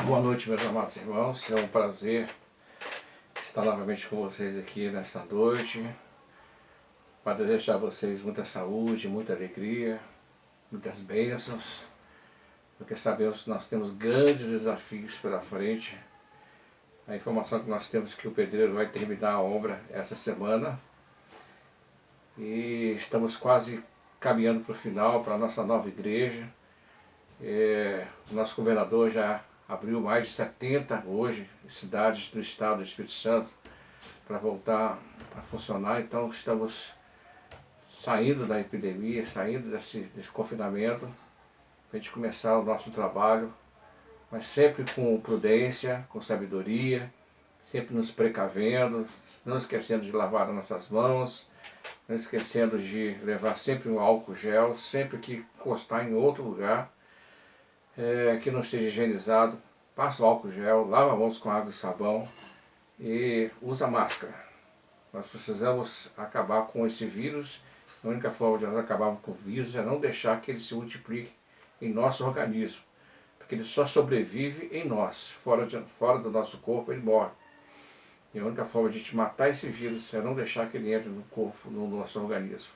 Boa noite, meus amados irmãos. É um prazer estar novamente com vocês aqui nesta noite para desejar a vocês muita saúde, muita alegria, muitas bênçãos, porque sabemos que nós temos grandes desafios pela frente. A informação que nós temos é que o pedreiro vai terminar a obra essa semana e estamos quase caminhando para o final, para a nossa nova igreja. O nosso governador já abriu mais de 70 hoje cidades do estado do Espírito Santo para voltar a funcionar. Então estamos saindo da epidemia, saindo desse confinamento, para a gente começar o nosso trabalho, mas sempre com prudência, com sabedoria, sempre nos precavendo, não esquecendo de lavar as nossas mãos, não esquecendo de levar sempre um álcool gel, sempre que encostar em outro lugar que não esteja higienizado, passa o álcool gel, lava as mãos com água e sabão e usa máscara. Nós precisamos acabar com esse vírus. A única forma de nós acabarmos com o vírus é não deixar que ele se multiplique em nosso organismo, porque ele só sobrevive em nós, fora do nosso corpo ele morre. E a única forma de te matar esse vírus é não deixar que ele entre no corpo, no nosso organismo.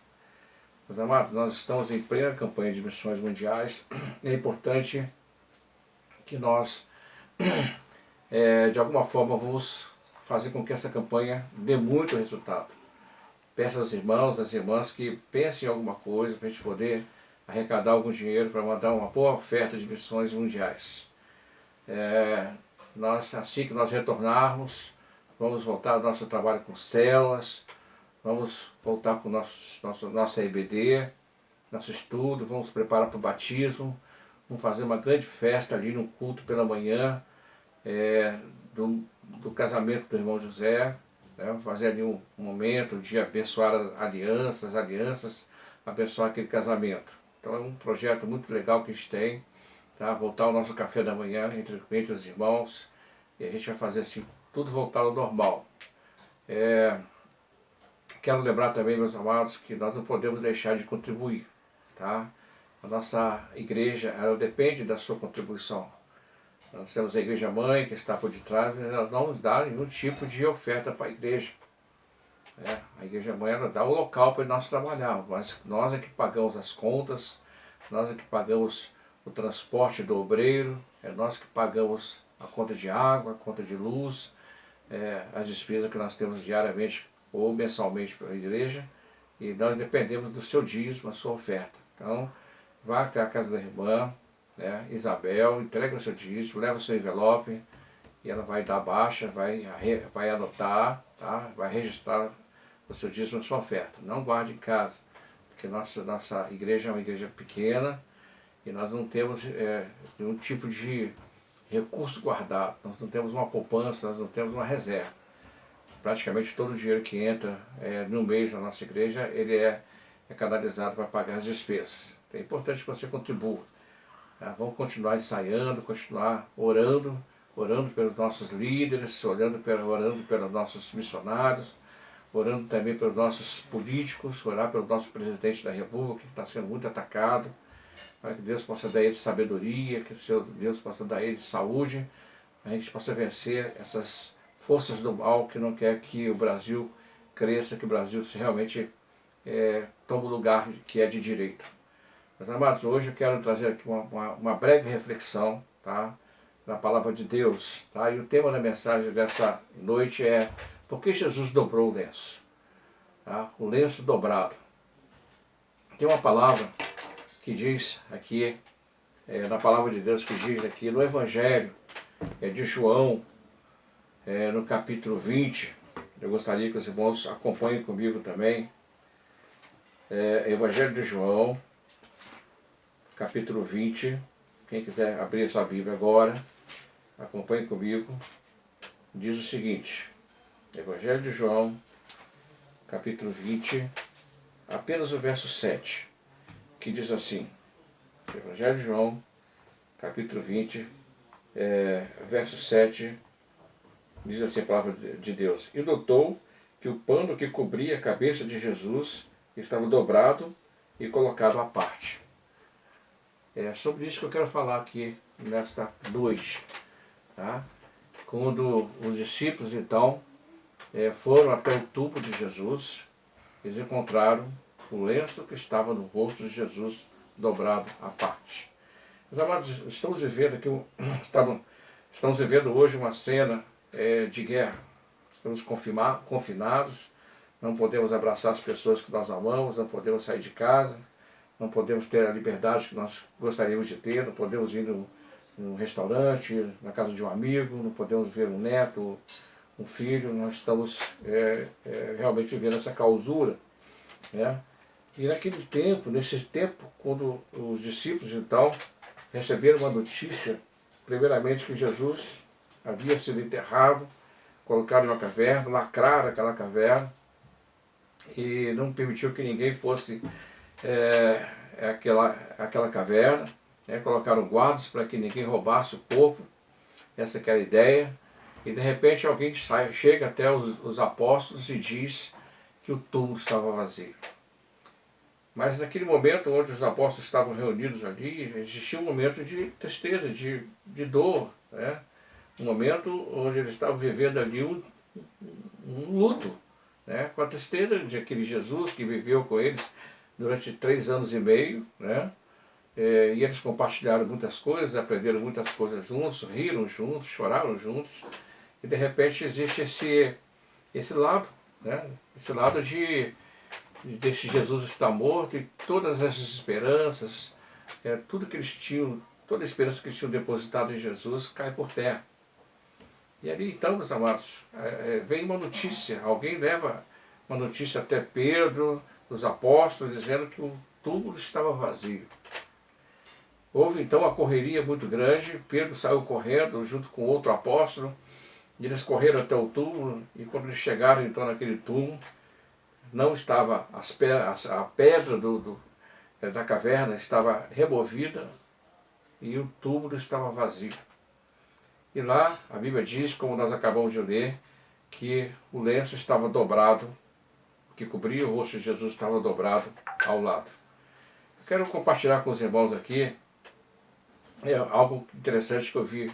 Meus amados, nós estamos em plena campanha de missões mundiais. É importante que nós, de alguma forma, vamos fazer com que essa campanha dê muito resultado. Peço aos irmãos, às irmãs que pensem em alguma coisa para a gente poder arrecadar algum dinheiro para mandar uma boa oferta de missões mundiais. Assim que nós retornarmos, vamos voltar ao nosso trabalho com células, vamos voltar com nossa EBD, nosso estudo, vamos preparar para o batismo, vamos fazer uma grande festa ali no culto pela manhã do casamento do irmão José, né? Vamos fazer ali um momento de abençoar as alianças, abençoar aquele casamento. Então é um projeto muito legal que a gente tem, tá? Voltar ao nosso café da manhã entre os irmãos, e a gente vai fazer assim, tudo voltar ao normal. Quero lembrar também, meus amados, que nós não podemos deixar de contribuir, tá? A nossa igreja, ela depende da sua contribuição. Nós temos a igreja mãe que está por detrás, mas ela não nos dá nenhum tipo de oferta para a igreja. A igreja mãe, ela dá o local para nós trabalhar, mas nós é que pagamos as contas, nós é que pagamos o transporte do obreiro, é nós que pagamos a conta de água, a conta de luz, as despesas que nós temos diariamente ou mensalmente para a igreja, e nós dependemos do seu dízimo, a sua oferta. Então, vá até a casa da irmã, Isabel, entrega o seu dízimo, leva o seu envelope, e ela vai dar baixa, vai anotar, tá? Vai registrar o seu dízimo, a sua oferta. Não guarde em casa, porque nossa igreja é uma igreja pequena, e nós não temos nenhum tipo de recurso guardado, nós não temos uma poupança, nós não temos uma reserva. Praticamente todo o dinheiro que entra no mês na nossa igreja, ele é canalizado para pagar as despesas. Então é importante que você contribua. Tá? Vamos continuar ensaiando, continuar orando pelos nossos líderes, orando pelos nossos missionários, orando também pelos nossos políticos, orar pelo nosso presidente da República, que está sendo muito atacado, para que Deus possa dar a ele sabedoria, que Deus possa dar a ele saúde, a gente possa vencer essas forças do mal que não quer que o Brasil cresça, que o Brasil realmente tome o lugar que é de direito. Meus amados, hoje eu quero trazer aqui uma breve reflexão, tá, na palavra de Deus. Tá? E o tema da mensagem dessa noite é: por que Jesus dobrou o lenço? Tá? O lenço dobrado. Tem uma palavra que diz aqui, na palavra de Deus, que diz aqui no Evangelho de João, no capítulo 20, eu gostaria que os irmãos acompanhem comigo também. Evangelho de João, capítulo 20, quem quiser abrir a sua Bíblia agora, acompanhe comigo. Diz o seguinte, Evangelho de João, capítulo 20, apenas o verso 7, que diz assim, Evangelho de João, capítulo 20, verso 7, diz assim a palavra de Deus: E notou que o pano que cobria a cabeça de Jesus estava dobrado e colocado à parte. É sobre isso que eu quero falar aqui nesta noite. tá? Quando os discípulos então foram até o túmulo de Jesus, eles encontraram o lenço que estava no rosto de Jesus dobrado à parte. Meus amados, estamos vivendo aqui, estamos vivendo hoje uma cena de guerra. Estamos confinados, não podemos abraçar as pessoas que nós amamos, não podemos sair de casa, não podemos ter a liberdade que nós gostaríamos de ter, não podemos ir num restaurante, na casa de um amigo, não podemos ver um neto, um filho. Nós estamos realmente vivendo essa clausura, né? E naquele tempo, nesse tempo, quando os discípulos então receberam uma notícia, primeiramente que Jesus havia sido enterrado, colocado em uma caverna, lacraram aquela caverna e não permitiu que ninguém fosse aquela caverna, né? Colocaram guardas para que ninguém roubasse o corpo, essa que era a ideia. E de repente alguém chega até os apóstolos e diz que o túmulo estava vazio. Mas naquele momento onde os apóstolos estavam reunidos ali, existia um momento de tristeza, de dor, né? Um momento onde eles estavam vivendo ali um luto, né? Com a tristeza de aquele Jesus que viveu com eles durante 3 anos e meio, né? E eles compartilharam muitas coisas, aprenderam muitas coisas juntos, riram juntos, choraram juntos, e de repente existe esse lado, né? Esse lado desse Jesus está morto e todas essas esperanças, tudo que eles tinham, toda a esperança que eles tinham depositado em Jesus cai por terra. E ali então, meus amados, vem uma notícia, alguém leva uma notícia até Pedro, os apóstolos, dizendo que o túmulo estava vazio. Houve então uma correria muito grande, Pedro saiu correndo junto com outro apóstolo, e eles correram até o túmulo, e quando eles chegaram então naquele túmulo, não estava a pedra da caverna estava removida e o túmulo estava vazio. E lá a Bíblia diz, como nós acabamos de ler, que o lenço estava dobrado, que cobria o rosto de Jesus estava dobrado ao lado. Quero compartilhar com os irmãos aqui algo interessante que eu vi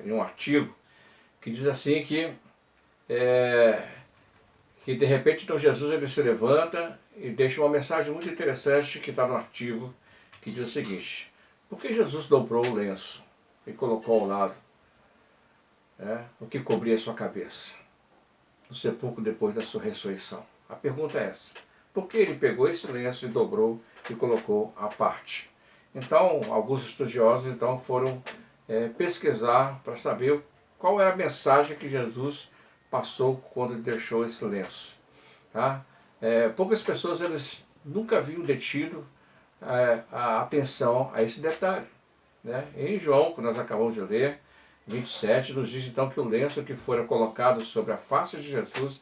em um artigo, que diz assim que de repente então Jesus ele se levanta e deixa uma mensagem muito interessante que está no artigo, que diz o seguinte: por que Jesus dobrou o lenço e colocou ao lado o que cobria a sua cabeça no sepulcro depois da sua ressurreição? A pergunta é essa: por que ele pegou esse lenço e dobrou e colocou à parte? Então alguns estudiosos então foram pesquisar para saber qual era a mensagem que Jesus passou quando ele deixou esse lenço. Tá? Poucas pessoas eles nunca haviam detido a atenção a esse detalhe, né? Em João, que nós acabamos de ler, 27, nos diz então que o lenço que fora colocado sobre a face de Jesus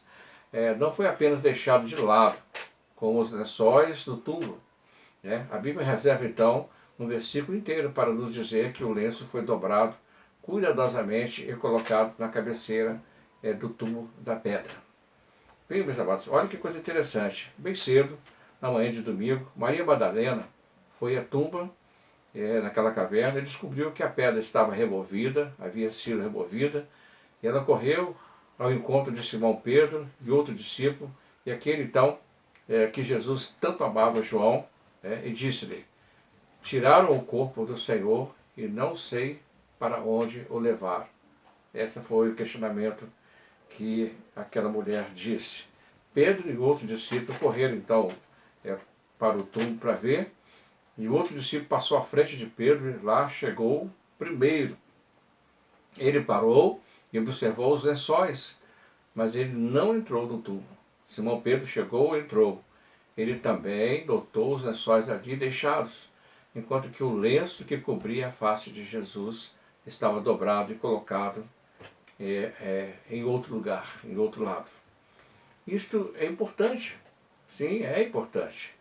não foi apenas deixado de lado, como os lençóis do túmulo, né? A Bíblia reserva então um versículo inteiro para nos dizer que o lenço foi dobrado cuidadosamente e colocado na cabeceira do túmulo da pedra. Bem, meus amados, olha que coisa interessante. Bem cedo, na manhã de domingo, Maria Madalena foi à tumba, naquela caverna, e descobriu que a pedra estava removida, havia sido removida, e ela correu ao encontro de Simão Pedro e outro discípulo, e aquele então que Jesus tanto amava, João, e disse-lhe: tiraram o corpo do Senhor e não sei para onde o levaram. Esse foi o questionamento que aquela mulher disse. Pedro e outro discípulo correram então para o túmulo para ver, e o outro discípulo passou à frente de Pedro e lá chegou primeiro. Ele parou e observou os lençóis, mas ele não entrou no túmulo. Simão Pedro chegou e entrou. Ele também notou os lençóis ali deixados, enquanto que o lenço que cobria a face de Jesus estava dobrado e colocado em outro lugar, em outro lado. Isto é importante, sim, é importante.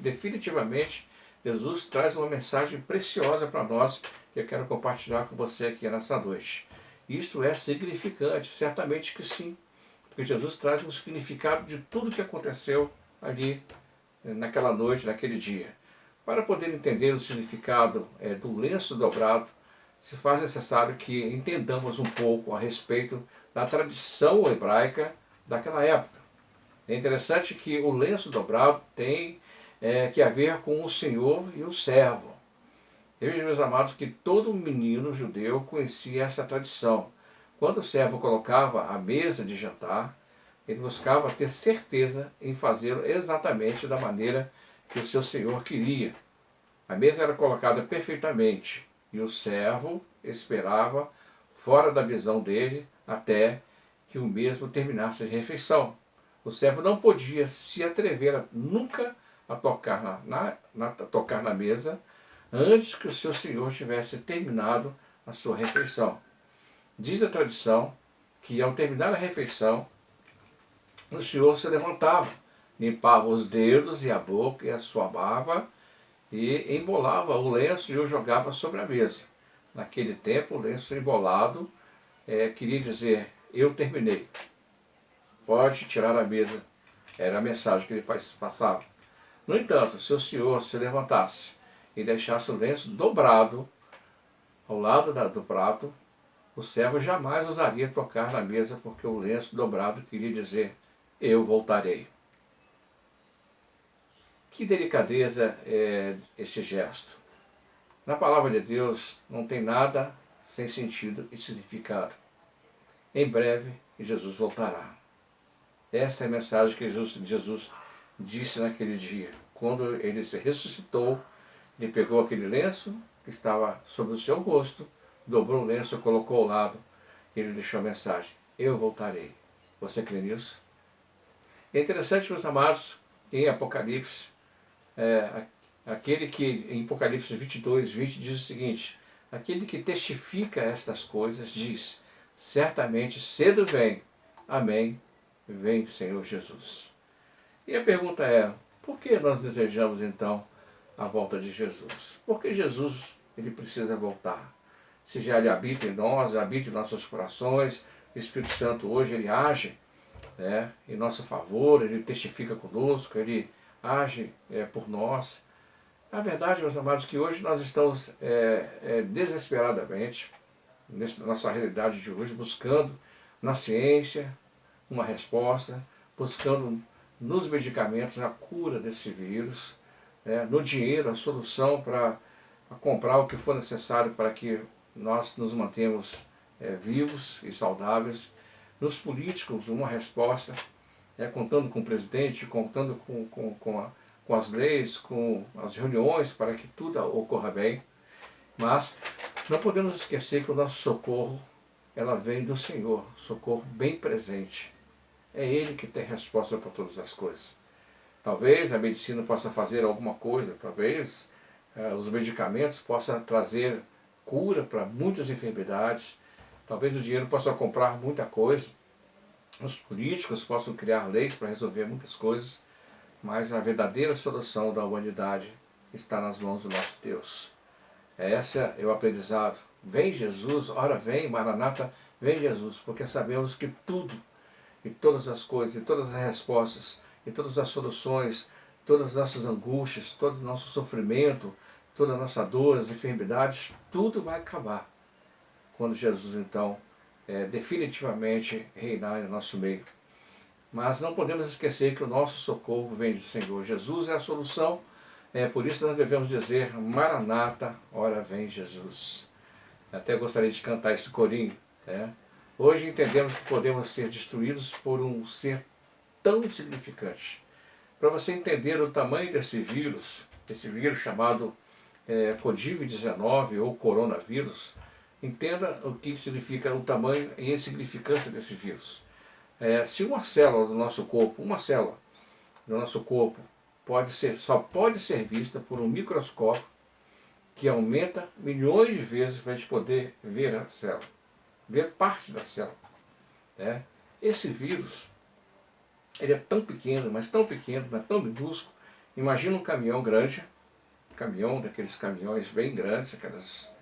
Definitivamente, Jesus traz uma mensagem preciosa para nós, que eu quero compartilhar com você aqui nessa noite. Isto é significante, certamente que sim, porque Jesus traz um significado de tudo que aconteceu ali, naquela noite, naquele dia. Para poder entender o significado do lenço dobrado, se faz necessário que entendamos um pouco a respeito da tradição hebraica daquela época. É interessante que o lenço dobrado tem que a ver com o senhor e o servo. Veja, meus amados, que todo menino judeu conhecia essa tradição. Quando o servo colocava a mesa de jantar, ele buscava ter certeza em fazê-lo exatamente da maneira que o seu senhor queria. A mesa era colocada perfeitamente e o servo esperava fora da visão dele até que o mesmo terminasse a refeição. O servo não podia se atrever nunca a tocar tocar na mesa antes que o seu senhor tivesse terminado a sua refeição. Diz a tradição que ao terminar a refeição, o senhor se levantava, limpava os dedos e a boca e a sua barba e embolava o lenço e o jogava sobre a mesa. Naquele tempo, o lenço embolado queria dizer: eu terminei, pode tirar a mesa. Era a mensagem que ele passava. No entanto, se o senhor se levantasse e deixasse o lenço dobrado ao lado do prato, o servo jamais ousaria tocar na mesa, porque o lenço dobrado queria dizer: eu voltarei. Que delicadeza é esse gesto. Na palavra de Deus não tem nada sem sentido e significado. Em breve, Jesus voltará. Essa é a mensagem que Jesus disse naquele dia. Quando ele se ressuscitou, ele pegou aquele lenço que estava sobre o seu rosto, dobrou o lenço, colocou ao lado, e ele deixou a mensagem: eu voltarei. Você crê nisso? É interessante, meus amados, em Apocalipse, aquele que, em Apocalipse 22, 20, diz o seguinte: aquele que testifica estas coisas diz: certamente cedo vem. Amém. Vem, Senhor Jesus. E a pergunta é: por que nós desejamos então a volta de Jesus? Porque Jesus ele precisa voltar. Se já ele habita em nós, habita em nossos corações, o Espírito Santo hoje ele age em nosso favor, ele testifica conosco, ele age por nós. A verdade, meus amados, que hoje nós estamos desesperadamente, nessa nossa realidade de hoje, buscando na ciência uma resposta, buscando nos medicamentos a cura desse vírus, no dinheiro a solução para comprar o que for necessário para que nós nos mantenhamos vivos e saudáveis, nos políticos uma resposta, contando com o presidente, contando com as leis, com as reuniões para que tudo ocorra bem, mas não podemos esquecer que o nosso socorro ela vem do Senhor, socorro bem presente. É Ele que tem resposta para todas as coisas. Talvez a medicina possa fazer alguma coisa, talvez os medicamentos possam trazer cura para muitas enfermidades, talvez o dinheiro possa comprar muita coisa, os políticos possam criar leis para resolver muitas coisas, mas a verdadeira solução da humanidade está nas mãos do nosso Deus. Esse é o aprendizado. Vem Jesus, ora vem, Maranata, vem Jesus, porque sabemos que tudo, e todas as coisas, e todas as respostas, e todas as soluções, todas as nossas angústias, todo o nosso sofrimento, toda a nossa dor, as enfermidades, tudo vai acabar quando Jesus então definitivamente reinar em nosso meio. Mas não podemos esquecer que o nosso socorro vem do Senhor. Jesus é a solução, por isso nós devemos dizer: Maranata, ora vem Jesus. Até gostaria de cantar esse corinho. Hoje entendemos que podemos ser destruídos por um ser tão insignificante. Para você entender o tamanho desse vírus chamado Covid-19 ou coronavírus, entenda o que significa o tamanho e a insignificância desse vírus. Se uma célula do nosso corpo, só pode ser vista por um microscópio que aumenta milhões de vezes para a gente poder ver a célula, ver parte da célula. Esse vírus, ele é tão pequeno, mas tão minúsculo. Imagina um caminhão grande, daqueles caminhões bem grandes, aqueles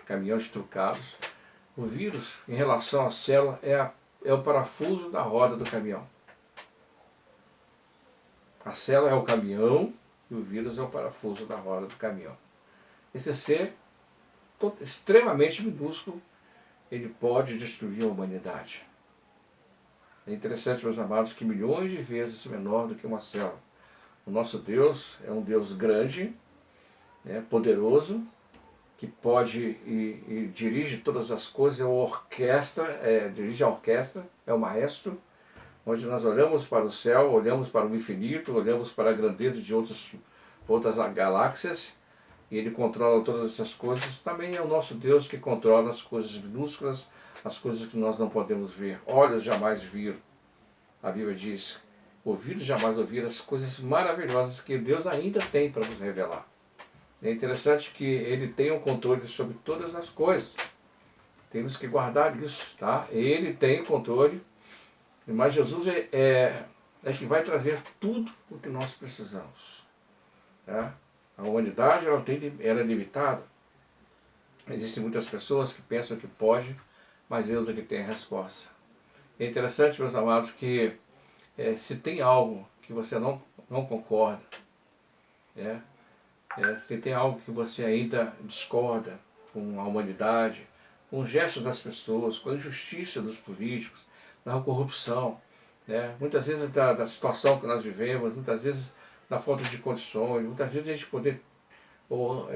caminhões trucados. O vírus, em relação à célula, é o parafuso da roda do caminhão. A célula é o caminhão e o vírus é o parafuso da roda do caminhão. Esse ser extremamente minúsculo, ele pode destruir a humanidade. É interessante, meus amados, que milhões de vezes menor do que uma célula. O nosso Deus é um Deus grande, né, poderoso, que pode e dirige todas as coisas, dirige a orquestra, é o maestro, onde nós olhamos para o céu, olhamos para o infinito, olhamos para a grandeza de outras galáxias, e ele controla todas essas coisas. Também é o nosso Deus que controla as coisas minúsculas, as coisas que nós não podemos ver. Olhos jamais viram. A Bíblia diz, ouvidos jamais ouviram as coisas maravilhosas que Deus ainda tem para nos revelar. É interessante que ele tem o controle sobre todas as coisas. Temos que guardar isso, tá? Ele tem o controle, mas Jesus é que vai trazer tudo o que nós precisamos. Tá? A humanidade ela é limitada. Existem muitas pessoas que pensam que pode, mas Deus é que tem a resposta. É interessante, meus amados, que se tem algo que você não concorda, né? Se tem algo que você ainda discorda com a humanidade, com os gestos das pessoas, com a injustiça dos políticos, na corrupção, né? Muitas vezes da situação que nós vivemos, muitas vezes da falta de condições, muitas vezes a gente poder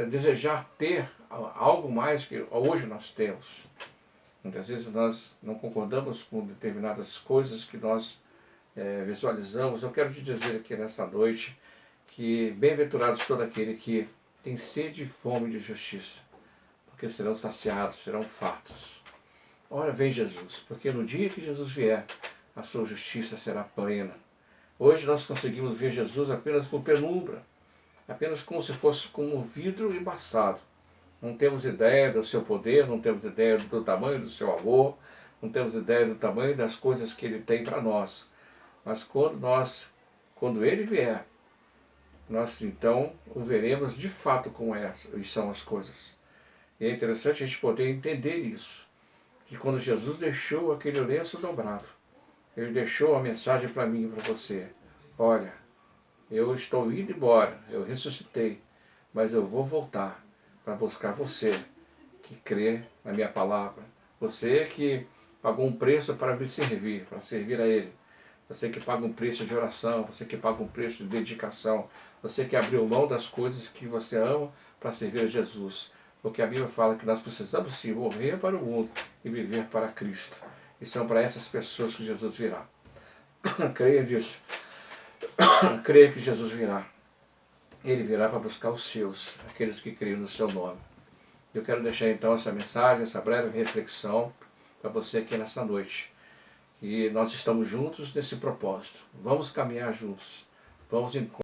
desejar ter algo mais que hoje nós temos. Muitas vezes nós não concordamos com determinadas coisas que nós visualizamos. Eu quero te dizer aqui nessa noite que bem-aventurados todo aquele que tem sede e fome de justiça, porque serão saciados, serão fartos. Ora, vem Jesus, porque no dia que Jesus vier, a sua justiça será plena. Hoje nós conseguimos ver Jesus apenas por penumbra, apenas como se fosse como um vidro embaçado. Não temos ideia do seu poder, não temos ideia do tamanho do seu amor, não temos ideia do tamanho das coisas que ele tem para nós. Mas quando ele vier, nós então o veremos de fato como são as coisas. E é interessante a gente poder entender isso, que quando Jesus deixou aquele lenço dobrado, ele deixou a mensagem para mim e para você. Olha, eu estou indo embora, eu ressuscitei, mas eu vou voltar para buscar você que crê na minha palavra, você que pagou um preço para me servir, para servir a Ele, você que paga um preço de oração, você que paga um preço de dedicação, você que abriu mão das coisas que você ama para servir a Jesus. Porque a Bíblia fala que nós precisamos sim morrer para o mundo e viver para Cristo. E são para essas pessoas que Jesus virá. Creia nisso. Creia que Jesus virá. Ele virá para buscar os seus, aqueles que criam no seu nome. Eu quero deixar então essa mensagem, essa breve reflexão para você aqui nessa noite. E nós estamos juntos nesse propósito. Vamos caminhar juntos. Vamos